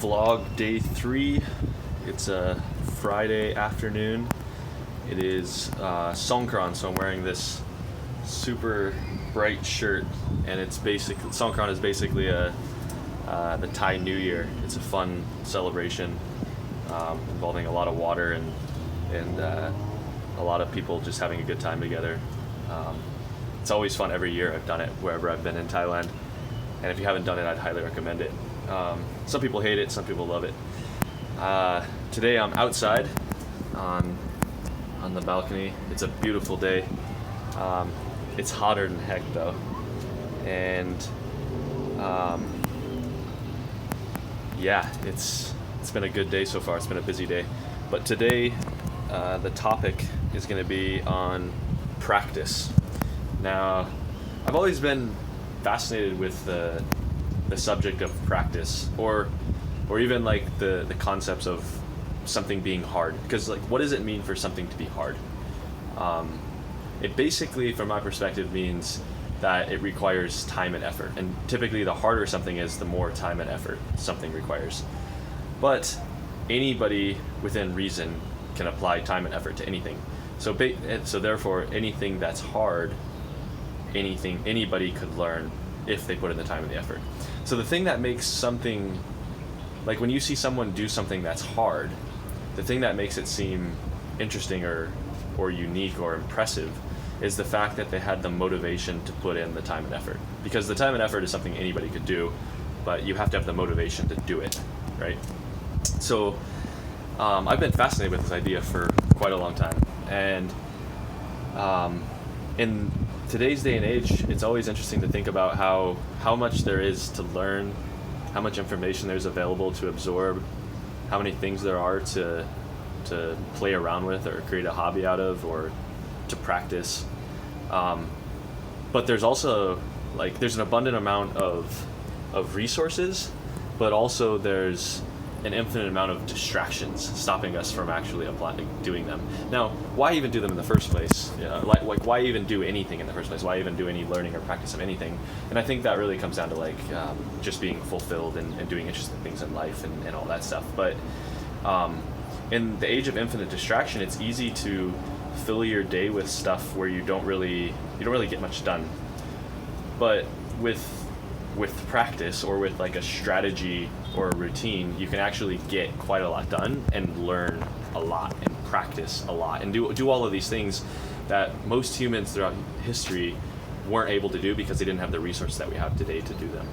vlog day 3. It's a Friday afternoon. It is Songkran, so I'm wearing this super bright shirt, and it's basically Songkran is basically the Thai New Year. It's a fun celebration involving a lot of water and a lot of people just having a good time together. It's always fun every year. I've done it wherever I've been in Thailand, and if you haven't done it, I'd highly recommend it. Some people hate it, some people love it. Today I'm outside on the balcony. It's a beautiful day. It's hotter than heck though, and yeah, it's been a good day so far. It's been a busy day, but today the topic is going to be on practice. Now, I've always been fascinated with the subject of practice, or even like the concepts of something being hard, because like, what does it mean for something to be hard? It basically, from my perspective, means that it requires time and effort, and typically the harder something is, the more time and effort something requires. But anybody within reason can apply time and effort to anything. So therefore, anything that's hard, anybody could learn if they put in the time and the effort. So the thing that makes something, like when you see someone do something that's hard, the thing that makes it seem interesting or unique or impressive is the fact that they had the motivation to put in the time and effort. Because the time and effort is something anybody could do, but you have to have the motivation to do it, right? So I've been fascinated with this idea for quite a long time, and in today's day and age, it's always interesting to think about how much there is to learn, how much information there's available to absorb, how many things there are to play around with or create a hobby out of or to practice. But there's also there's an abundant amount of resources, but also there's an infinite amount of distractions stopping us from actually doing them. Now, why even do them in the first place? Like why even do anything in the first place? Why even do any learning or practice of anything? And I think that really comes down to just being fulfilled and doing interesting things in life and all that stuff. But in the age of infinite distraction, it's easy to fill your day with stuff where you don't really get much done. But with practice, or with like a strategy or a routine, you can actually get quite a lot done and learn a lot and practice a lot and do all of these things that most humans throughout history weren't able to do because they didn't have the resources that we have today to do them.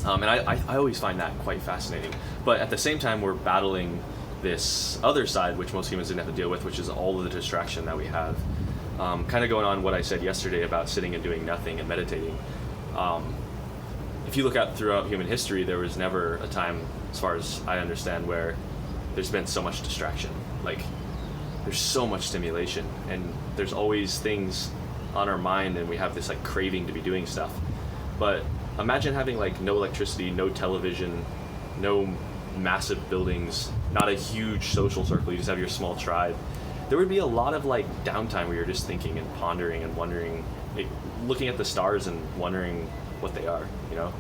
And I always find that quite fascinating. But at the same time, we're battling this other side, which most humans didn't have to deal with, which is all of the distraction that we have. Kind of going on what I said yesterday about sitting and doing nothing and meditating. If you look at throughout human history, there was never a time, as far as I understand, where there's been so much distraction. Like, there's so much stimulation, and there's always things on our mind, and we have this like craving to be doing stuff. But imagine having like no electricity, no television, no massive buildings, not a huge social circle, you just have your small tribe. There would be a lot of like downtime where you're just thinking and pondering and wondering, like, looking at the stars and wondering what they are, you know?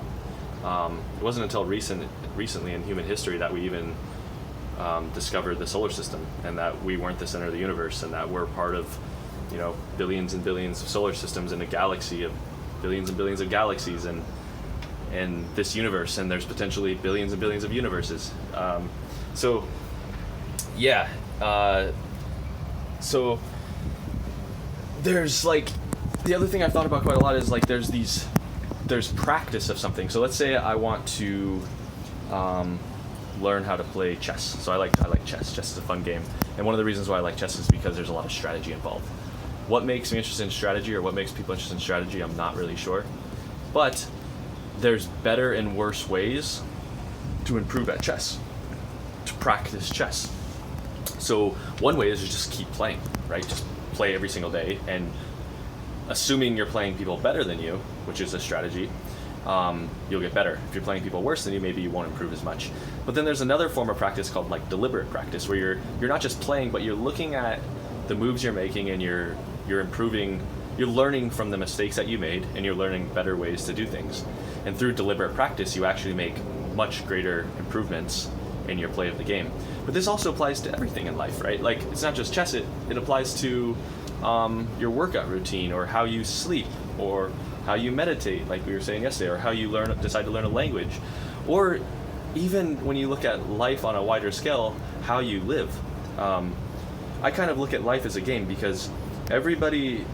It wasn't until recently in human history that we even discovered the solar system, and that we weren't the center of the universe, and that we're part of, billions and billions of solar systems in a galaxy of billions and billions of galaxies, and this universe, and there's potentially billions and billions of universes. So there's like, the other thing I've thought about quite a lot is like there's practice of something. So let's say I want to learn how to play chess. So I like chess. Chess is a fun game, and one of the reasons why I like chess is because there's a lot of strategy involved. What makes me interested in strategy, or what makes people interested in strategy, I'm not really sure. But there's better and worse ways to improve at chess, to practice chess. So one way is to just keep playing, right? Just play every single day, and assuming you're playing people better than you, which is a strategy, you'll get better. If you're playing people worse than you, maybe you won't improve as much. But then there's another form of practice called like deliberate practice, where you're not just playing, but you're looking at the moves you're making, and you're improving, you're learning from the mistakes that you made, and you're learning better ways to do things. And through deliberate practice, you actually make much greater improvements in your play of the game. But this also applies to everything in life, right? Like, it's not just chess, it applies to your workout routine, or how you sleep, or how you meditate, like we were saying yesterday, or how you decide to learn a language, or even when you look at life on a wider scale, how you live. I kind of look at life as a game, because everybody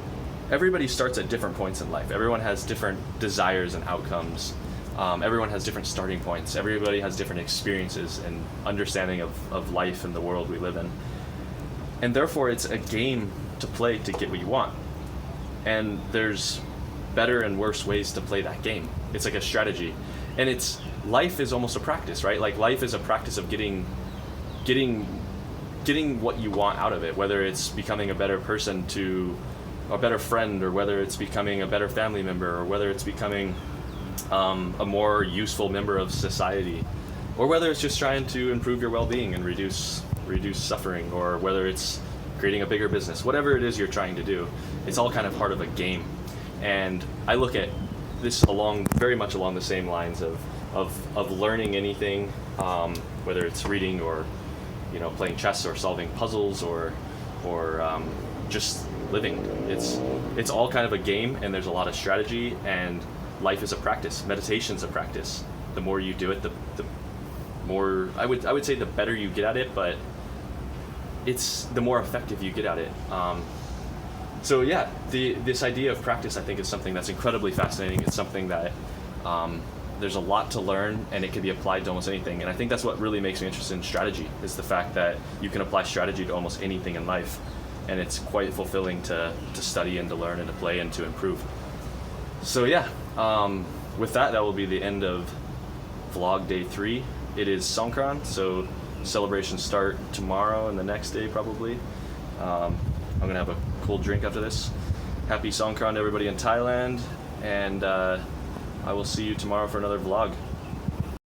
starts at different points in life. Everyone has different desires and outcomes. Everyone has different starting points. Everybody has different experiences and understanding of life and the world we live in. And therefore, it's a game to play to get what you want. And there's better and worse ways to play that game. It's like a strategy. And life is almost a practice, right? Like, life is a practice of getting what you want out of it, whether it's becoming a better person, to a better friend, or whether it's becoming a better family member, or whether it's becoming a more useful member of society, or whether it's just trying to improve your well-being and reduce suffering, or whether it's creating a bigger business. Whatever it is you're trying to do, it's all kind of part of a game. And I look at this very much along the same lines of learning anything, whether it's reading, or playing chess, or solving puzzles, or just living. It's all kind of a game, and there's a lot of strategy, and life is a practice. Meditation's a practice. The more you do it, the more, I would say, the better you get at it, but it's the more effective you get at it. So yeah, this idea of practice, I think, is something that's incredibly fascinating. It's something that there's a lot to learn, and it can be applied to almost anything. And I think that's what really makes me interested in strategy, is the fact that you can apply strategy to almost anything in life. And it's quite fulfilling to study and to learn and to play and to improve. So yeah, with that will be the end of vlog day 3. It is Songkran, so celebrations start tomorrow and the next day probably. I'm gonna have a cold drink after this. Happy Songkran to everybody in Thailand, and I will see you tomorrow for another vlog.